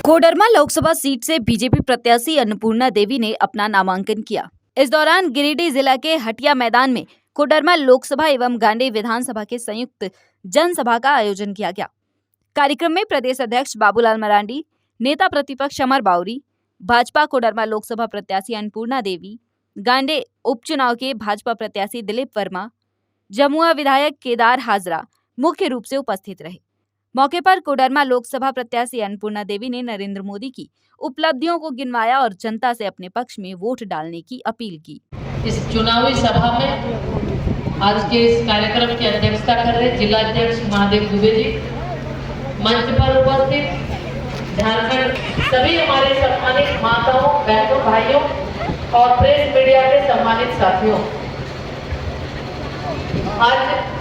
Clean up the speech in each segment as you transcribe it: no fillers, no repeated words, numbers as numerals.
Koderma Lok Sabha seat से BJP प्रत्याशी अन्नपूर्णा देवी ने अपना नामांकन किया। इस दौरान गिरिडीह जिला के हटिया मैदान में कोडरमा लोकसभा एवं गांडेय विधानसभा के संयुक्त जनसभा का आयोजन किया गया। कार्यक्रम में प्रदेश अध्यक्ष बाबूलाल मरांडी, नेता प्रतिपक्ष अमर बाउरी, भाजपा कोडरमा लोकसभा प्रत्याशी अन्नपूर्णा देवी, गांडेय उपचुनाव के भाजपा प्रत्याशी दिलीप वर्मा, जमुआ विधायक केदार हाजरा मुख्य रूप से उपस्थित रहे। मौके पर कोडरमा लोकसभा प्रत्याशी अन्नपूर्णा देवी ने नरेंद्र मोदी की उपलब्धियों को गिनवाया और जनता से अपने पक्ष में वोट डालने की अपील की। इस चुनावी सभा में आज के इस कार्यक्रम की अध्यक्षता कर रहे जिला अध्यक्ष महादेव दुबे जी, मंच पर उपस्थित झारखंड सभी हमारे सम्मानित माताओं, बहनों, भाइयों और प्रेस मीडिया के सम्मानित साथियों, आज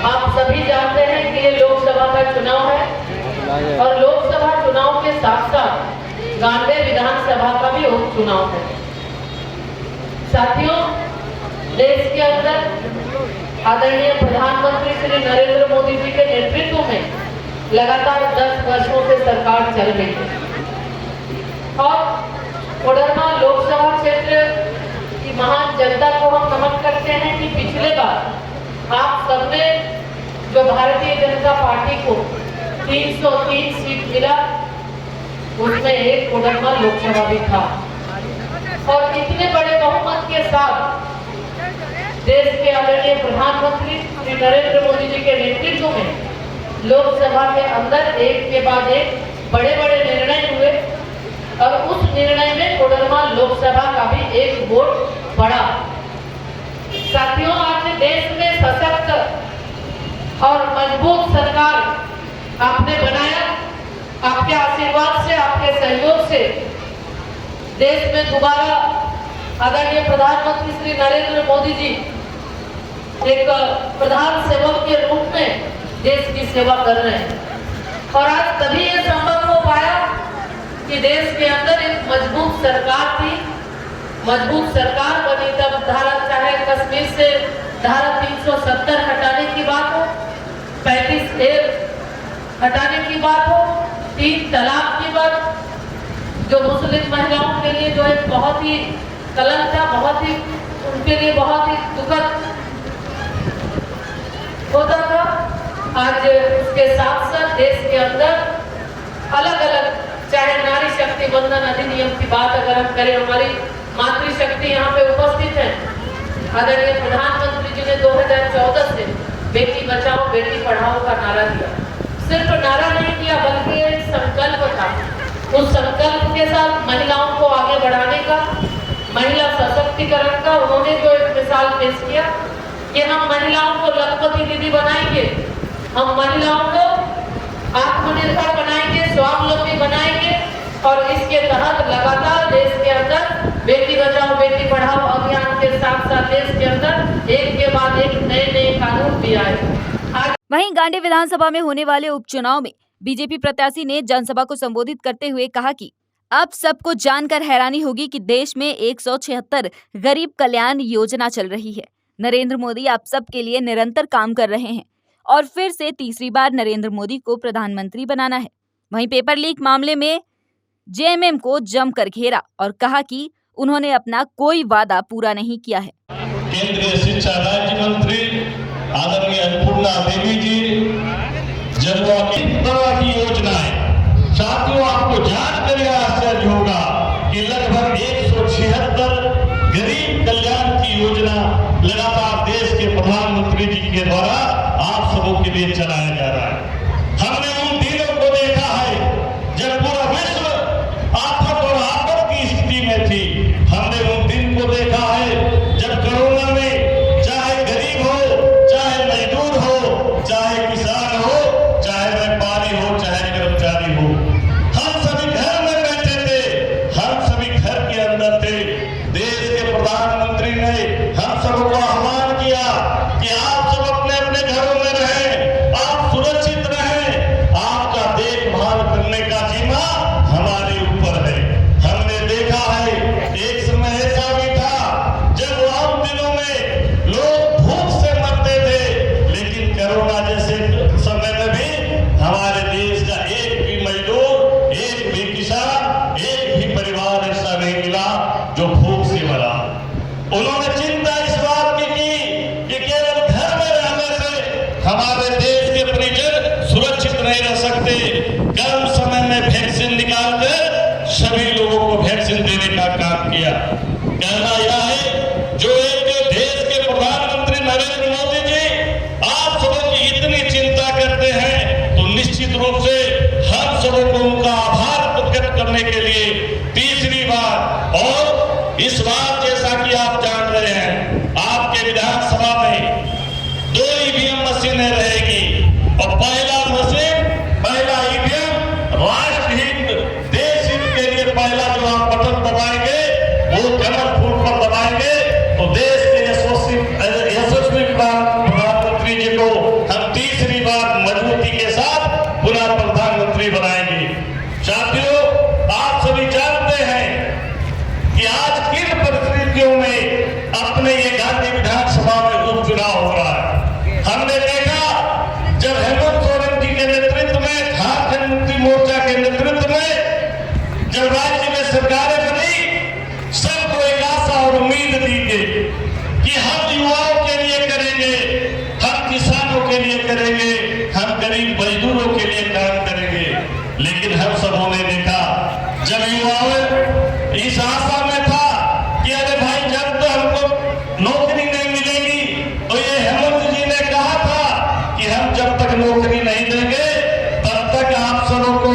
आप सभी जानते हैं कि ये लोकसभा का चुनाव है और लोकसभा चुनाव के साथ साथ गांडेय विधानसभा का भी उपचुनाव है। साथियों, देश के अंदर आदरणीय प्रधानमंत्री श्री नरेंद्र मोदी जी के नेतृत्व में लगातार 10 वर्षों से सरकार चल रही है और कोडरमा लोकसभा क्षेत्र की महान जनता को हम नमन करते हैं कि पिछले बार आप सबने जो भारतीय जनता पार्टी को 303 सीट मिला, उसमें एक कोडरमा लोकसभा भी था और इतने बड़े बहुमत के साथ देश के आदरणीय प्रधानमंत्री श्री नरेंद्र मोदी जी के नेतृत्व में लोकसभा के अंदर एक के बाद एक बड़े बड़े निर्णय हुए और उस निर्णय में कोडरमा लोकसभा का भी एक वोट पड़ा। साथियों, आज देश में सशक्त और मजबूत सरकार आपने बनाया। आपके आशीर्वाद से, आपके सहयोग से देश में दोबारा आदरणीय प्रधानमंत्री श्री नरेंद्र मोदी जी एक प्रधान सेवक के रूप में देश की सेवा कर रहे हैं और आज तभी ये संभव हो पाया कि देश के अंदर एक मजबूत सरकार थी। मजबूत सरकार बनी तब धारा, चाहे कश्मीर से धारा 370 हटाने की बात हो, 35A हटाने की बात हो, 3 तलाक की बात, जो मुस्लिम महिलाओं के लिए जो एक बहुत ही कलंक था, बहुत ही उनके लिए बहुत ही दुखद होता था। आज उसके साथ साथ देश के अंदर अलग अलग, चाहे नारी शक्ति वंदन अधिनियम की बात अगर हम करें, हमारी मातृशक्ति यहाँ पे उपस्थित है। आदरणीय प्रधानमंत्री जी ने 2014 से बेटी बचाओ बेटी पढ़ाओ का नारा दिया। सिर्फ नारा नहीं किया बल्कि एक संकल्प था। उस संकल्प के साथ महिलाओं को आगे बढ़ाने का, महिला सशक्तिकरण का उन्होंने जो एक मिसाल पेश किया कि हम महिलाओं को लखपति दीदी बनाएंगे, हम महिलाओं को आत्मनिर्भर बनाएंगे, स्वावलंबी बनाएंगे और इसके तहत लगातार देश के अंदर बेटी बचाओ बेटी पढ़ाओ अभियान के साथ साथ देश के अंदर एक के बाद एक नए कानून भी आए। वहीं गांडेय विधानसभा में होने वाले उपचुनाव में बीजेपी प्रत्याशी ने जनसभा को संबोधित करते हुए कहा कि अब सबको जानकर हैरानी होगी कि देश में 176 गरीब कल्याण योजना चल रही है। नरेंद्र मोदी आप सबके लिए निरंतर काम कर रहे हैं और फिर से तीसरी बार नरेंद्र मोदी को प्रधानमंत्री बनाना है। वहीं पेपर लीक मामले में जेएमएम को जमकर घेरा और कहा कि उन्होंने अपना कोई वादा पूरा नहीं किया है। केंद्रीय शिक्षा राज्य मंत्री आदरणीय अन्नपूर्णा देवी जी, जमुआ की तरह की योजनाएं, साथियों आपको जानकर आश्चर्य होगा कि लगभग 176 गरीब कल्याण की योजना लगातार देश के प्रधानमंत्री जी के द्वारा आप सबों के लिए चलाया जा रहा है। हमने उन दिनों को देखा है जब पूरा विश्व आफत और आपद की स्थिति में थी। हमने उन दिन को देखा है जब कोरोना में चाहे गरीब हो, चाहे मजदूर हो, चाहे किसान हो, चाहे व्यापारी हो, चाहे कर्मचारी हो, हम सभी घर में बैठे थे, हम सभी घर के अंदर थे। देश के प्रधानमंत्री ने हम सबको आह्वान किया कि आप सब अपने अपने घरों में रहें, आप सुरक्षित रहें। नहीं रह सकते, कम समय में वैक्सीन निकालकर सभी लोगों को वैक्सीन देने का काम किया। कहना यह है, जो एक देश के प्रधानमंत्री नरेंद्र मोदी जी आप सबों की इतनी चिंता करते हैं, तो निश्चित रूप से हम सबों को उनका आभार प्रकट करने के लिए तीसरी बार, और इस बार जैसा कि आप जान रहे हैं, आपके विधानसभा में 2 ईवीएम मशीनें रहेगी, और पहला ईवीएम राष्ट्रहित देश हित के लिए पहला जो आप बटन दबाएंगे वो कमल फूल पर दबाएंगे, तो देश के यशस्वी प्रधानमंत्री जी को हम तीसरी बार मजबूती के साथ पुनः प्रधानमंत्री बनाएंगे। साथियों, आप सभी जानते हैं कि आज किन परिस्थितियों में अपने ये गांधी विधानसभा में उपचुनाव हो रहा है। हमने देखा जब हेमंत सोरेन जी के नेतृत्व में, झारखंड मुक्ति मोर्चा के नेतृत्व में जब राज्य में सरकारें बनी, सबको एक आशा और उम्मीद दी गई कि हम युवाओं के लिए करेंगे, हम किसानों के लिए करेंगे, हम गरीब मजदूरों के लिए काम करेंगे। लेकिन हम सबों ने देखा जब युवाओं इस आशा में था कि अरे भाई जब तो हमको नौकरी नहीं मिलेगी, तो ये हेमंत जी ने कहा था कि हम जब तक नौकरी नहीं देंगे तब तक आप सबों को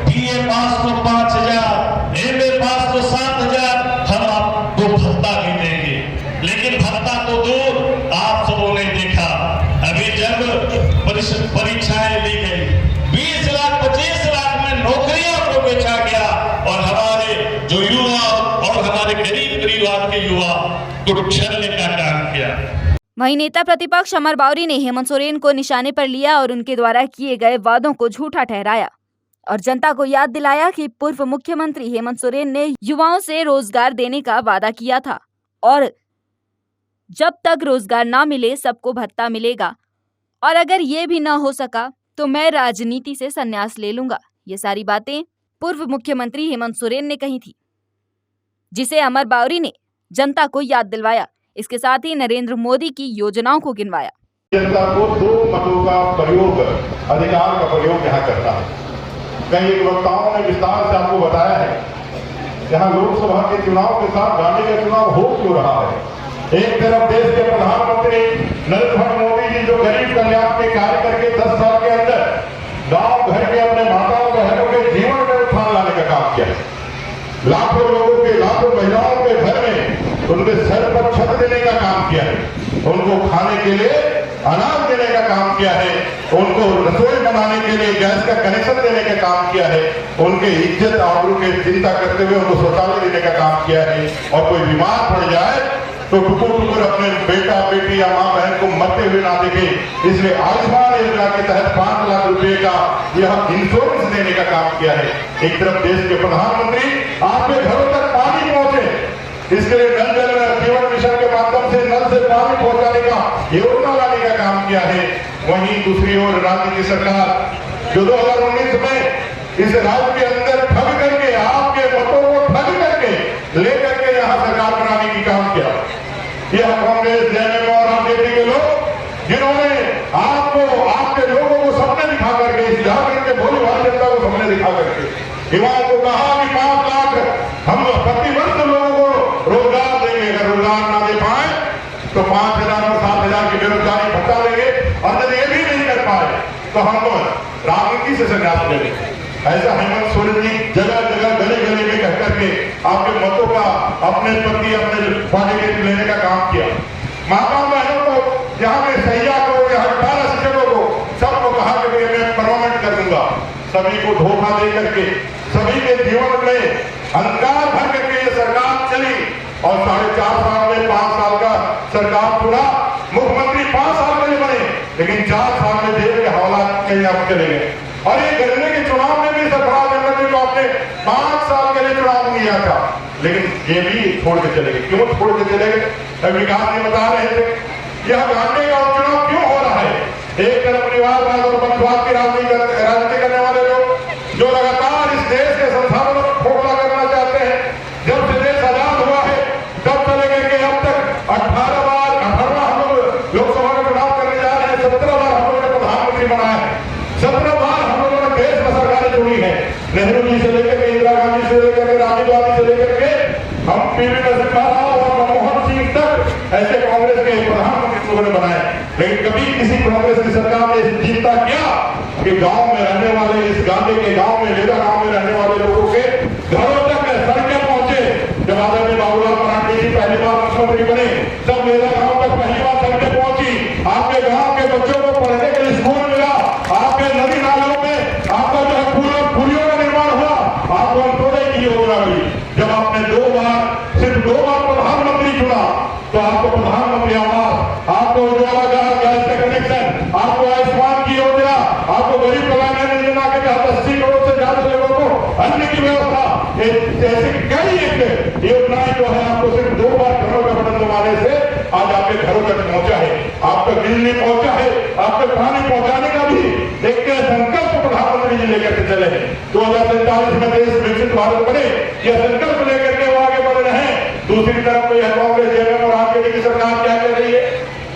बीए पास तो 5,000, एमए पास तो 7,000 हम आपको भत्ता भी देंगे। लेकिन भत्ता तो दूर, आप सबों ने देखा अभी जब परीक्षाएं ली गई, 20 लाख 25 लाख में नौकरियों को बेचा गया, और हमारे जो युवा और हमारे गरीब परिवार के युवा को छलने का काम किया। वहीं नेता प्रतिपक्ष अमर बावरी ने हेमंत सोरेन को निशाने पर लिया और उनके द्वारा किए गए वादों को झूठा ठहराया और जनता को याद दिलाया कि पूर्व मुख्यमंत्री हेमंत सोरेन ने युवाओं से रोजगार देने का वादा किया था और जब तक रोजगार ना मिले सबको भत्ता मिलेगा, और अगर ये भी ना हो सका तो मैं राजनीति से संन्यास ले लूंगा। ये सारी बातें पूर्व मुख्यमंत्री हेमंत सोरेन ने कही थी, जिसे अमर बावरी ने जनता को याद दिलवाया। इसके साथ ही नरेंद्र मोदी की योजनाओं को गिनवाया। जनता को 2 मतों का प्रयोग, अधिकार का प्रयोग यहाँ करना है। कई एक वक्ताओं ने विस्तार से आपको बताया है यहाँ लोकसभा के चुनाव के साथ गांधी का चुनाव हो क्यों रहा है। एक तरफ देश के प्रधानमंत्री नरेंद्र मोदी जी जो गरीब कल्याण के कार्य करके 10 साल के अंदर गांव घर के अपने माताओं बहनों के जीवन में उत्थान लाने का काम किया है। लाखों लोगों के, लाखों महिलाओं के घर में उनके सर पर छत देने का काम किया है, उनको खाने के लिए अनाज देने का काम किया है, उनको रसोई बनाने के लिए गैस का कनेक्शन देने का काम किया है, उनके इज्जत आबरू की चिंता करते हुए उनको शौचालय देने का काम किया है। और कोई बीमार पड़ जाए तो टुकुर टुकुर अपने बेटा बेटी या माँ बहन को मरते हुए ना देखे, इसलिए आयुष्मान योजना के तहत 5 लाख रुपए का यह इंश्योरेंस देने का काम किया है। एक तरफ देश के प्रधानमंत्री आपके घरों तक पानी पहुंचे, इसके लिए नल जल जीवन मिशन के माध्यम से नल से पानी पहुंचाने का योजना लाने का काम किया है। वहीं दूसरी ओर राज्य की सरकार जो 2019 में इस राज्य के अंदर ठग करके, आपके मतों को ठग करके लेकर के यहाँ सरकार बनाने की काम किया। यह कांग्रेस, जेएमएम और आरजेडी के लोग जिन्होंने आपको, आपके लोगों को सपने दिखा करके, इस झारखंड के भोली भाली जनता को सपने दिखा करके युवाओं को कहा कि 5 लाख हम प्रतिवर्ष लोगों को रोजगार देंगे, अगर रोजगार ना दे पाए तो 5,000 और 7,000 की बेरोजगारी भत्ता देंगे, और यदि ये भी नहीं कर पाए तो हम राजनीति से संन्यास ले लेंगे। ऐसा हेमंत सोरेन जी जगह जगह गले गले में कह करके आपके मतों का अपने प्रति, अपने पार्टी के लेने का काम किया। माता बहनों को, यहाँ के सैया को, यहाँ 18 शिक्षकों को, सबको कहा कि मैं परमानेंट कर दूंगा। सभी को धोखा दे करके, सभी के जीवन में अंधकार भर करके ये सरकार चली, और 4.5 साल में 5 साल का सरकार पूरा, मुख्यमंत्री 5 साल के लिए बने, लेकिन 4 साल में जेल के हवालात कहीं आप चले गए। और ये गन्ने के चुनाव में भी सरफराज अहमद को आपने 5 साल के लिए चुनाव किया था, लेकिन ये भी छोड़ के चले गए। क्यों छोड़ के चले गए? विकास जी बता रहे थे, यह गांधी का उपचुनाव क्यों हो रहा है। एक तरफ परिवारवाद और बंधुवाद की राजनीति करने वाले लोग जो लगातार इस देश के संसाधनों को खोखला करना चाहते हैं। जब से देश आजाद हुआ है तब से लेकर के अब तक 18 बार हम लोग लोकसभा का चुनाव करने जा रहे हैं, 17 बार हम लोग ने प्रधानमंत्री बनाया है, 17 बार हम नेहरू जी से लेकर के इंदिरा गांधी से लेकर के राजीव गांधी से लेकर के हम पीवी नरसिम्हा राव और मनमोहन सिंह तक ऐसे कांग्रेस के प्रधानमंत्री लोगों ने बनाए, लेकिन कभी किसी कांग्रेस की सरकार ने चिंता किया कि गांव में रहने वाले, इस गांधी के गांव में, लेदा गांव में रहने वाले लोगों के घरों तक सड़कें पहुंचे। जब आदरणीय बाबूलाल मरांडी जी पहली बार मुख्यमंत्री बने तब लेदा गांव तक पहली बार सड़कें पहुंची। आपके गांव के बच्चों को पढ़ने के लिए स्कूल मिला, आपके नदी नालों में आपका जो है पुलियों का निर्माण हुआ, आपको अंत्योदय की योजना मिली। जब आपने सिर्फ दो बार प्रधानमंत्री चुना तो आपको प्रधानमंत्री आवास, आपको उज्ज्वला गैस का कनेक्शन, आपको आयुष्मान की योजना, आपको गरीब कल्याण योजना के तहत 80 करोड़ से ज्यादा लोगों को अन्न की व्यवस्था, ऐसे कई एक योजनाएं जो है आपको सिर्फ 2 बार घरों का बटन दबाने से आज आपके घरों तक पहुंचा है, आपका बिजली पहुंचा है, आपके पानी पहुंचाने का भी एक संकल्प प्रधानमंत्री जी लेकर के चले हैं। 2047 में देश विकसित भारत बने, यह संकल्प लेकर के वो आगे बढ़ रहे हैं। दूसरी तरफ यह कांग्रेस जेएमएम और आरजेडी की सरकार क्या कर रही है?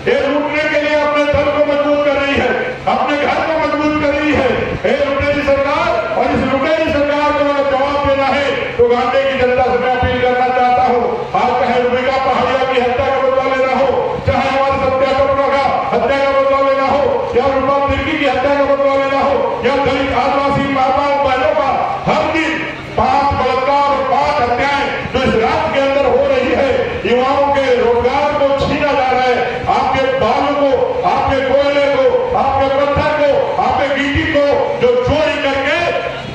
ये लूटने के लिए अपने दल को मजबूत कर रही है, अपने घर को मजबूत कर रही है। ये लुटेरी सरकार, और इस लुटेरी सरकार को अगर जवाब देना है तो गांधी की जनता से मैं अपील करना चाहता हूँ, आप चाहे रुबिका पहाड़िया की हत्या का बदला लेना हो, चाहे हमारे सत्याग्रह का हत्या का बदला लेना हो, या रूपम तिर्की की हत्या का बदला लेना हो, या दलित आदिवासी माताओं बहनों का हर दिन 5 बलात्कार और 5 हत्याएं जो इस राज्य के अंदर हो रही है, युवाओं के रोजगार को छीना जा रहा है, आपके बालू को, आपके कोयले को, आपके पत्थर को, आपके गिट्टी को जो चोरी करके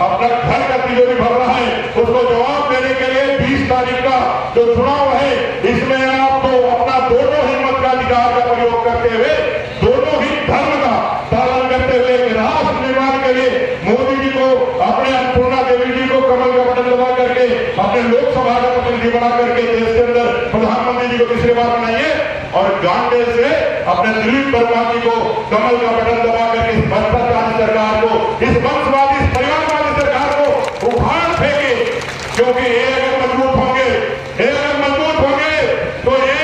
अपना घर का तिजोरी भर रहा है, उसको जवाब देने के लिए 20 तारीख का जो चुनाव है, इसमें आपको अपना दोनों ही मत का अधिकार का प्रयोग करते हुए, दोनों ही धर्म का पालन करते हुए राष्ट्र निर्माण के लिए मोदी जी को, अपने अन्नपूर्णा देवी जी को कमल का बटन दबा करके, अपने लोकसभा का प्रतिनिधि बना करके देश के अंदर प्रधानमंत्री जी को तीसरी बार बनाइए, और गांडे से अपने दिलीप वर्मा जी को कमल का बटन दबा करके इस भ्रष्टाचारी सरकार को, इस वंशवादी, इस परिवारवादी सरकार को उखाड़ फेंके। क्योंकि ये अगर मजबूत होंगे, तो ये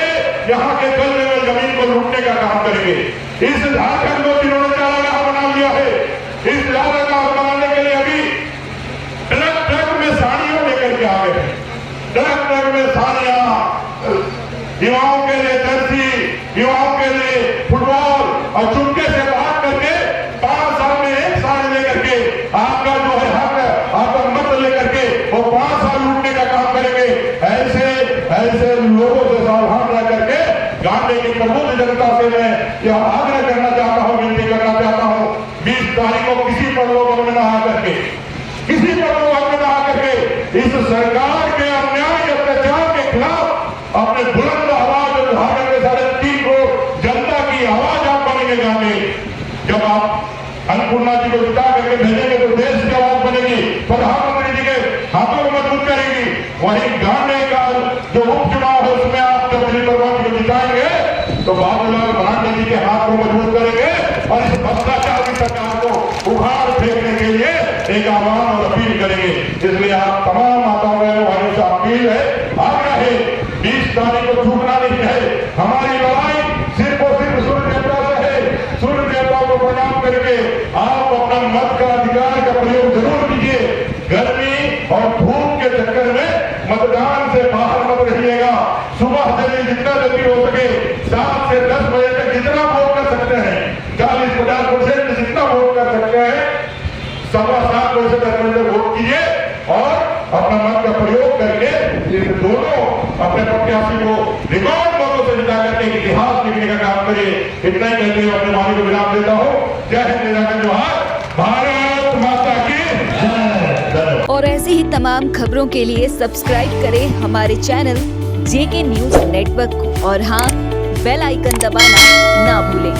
यहाँ के गले में जमीन को लूटने का काम करेंगे। इस झारखंड को जिन्होंने चारागाह बना लिया है, इस चारागाह बनाने के लिए अभी ट्रक में साड़ियों लेकर के आ गए हैं, ट्रक में साड़ियां, युवाओं के लिए जर्सी, युवाओं के लिए फुटबॉल, और चुटके से बात करके 5 साल में 1 साड़ी लेकर के आपका जो है हक, आपका मत लेकर के वो 5 साल लूटने का काम करेंगे। ऐसे लोगों से सावधान रह करके गांधी की प्रबुद्ध जनता से मैं यह आग्रह करना चाहता हूँ, विनती करना चाहता हूँ, 20 तारीख को किसी पर लोग में नहा करके, किसी पर लोग में नहा करके इस सरकार के अन्याय अत्याचार के खिलाफ अपने बुलंद आवाज उठाकर के 3.5 करोड़ जनता की आवाज आप बनेंगे। गांधी, जब आप अन्नपूर्णा जी को जिता करके भेजेंगे तो देश की आवाज बनेगी, प्रधानमंत्री जी के हाथों को मजबूत करेगी। वहीं गांधी का जो उपचुनाव है उसमें आप जब दिलीप वर्मा जी को जिताएंगे तो बाबूलाल मरांडी जी के हाथ को मजबूत करेंगे, और इस भ्रष्टाचारी सरकार को उखाड़ फेंकने के लिए एक आह्वान और अपील करेंगे। इसलिए आप तमाम माताओं बहनों भाइयों से अपील है, आग्रह है, 20 तारीख को छूटना नहीं है। हमारी लड़ाई सिर्फ और सिर्फ सूर्य देवता से है। सूर्य देवता को प्रणाम करके आप अपना मत का अधिकार का प्रयोग जरूर कीजिए। गर्मी और धूप के चक्कर में मतदान से बाहर मत रहिएगा। सुबह जल्दी जितना जल्दी हो सके 7 से 10 बजे तक जितना वोट कर सकते हैं, 40-50% जितना वोट कर सकते हैं, 7:15 बजे से 10 बजे तक वोट कीजिए, और अपना मत का प्रयोग करके दोनों अपने प्रत्याशी को रिकॉर्ड मतों से जिता करके इतिहास लिखने का काम करिए। इतना ही कहते हुए अपने वाणी को विराम देता हूँ। जय हिंद, जय जोहार, भारत माता की जय। और ऐसी ही तमाम खबरों के लिए सब्सक्राइब करें हमारे चैनल जेके न्यूज नेटवर्क को, और हाँ, बेल आइकन दबाना ना भूलें।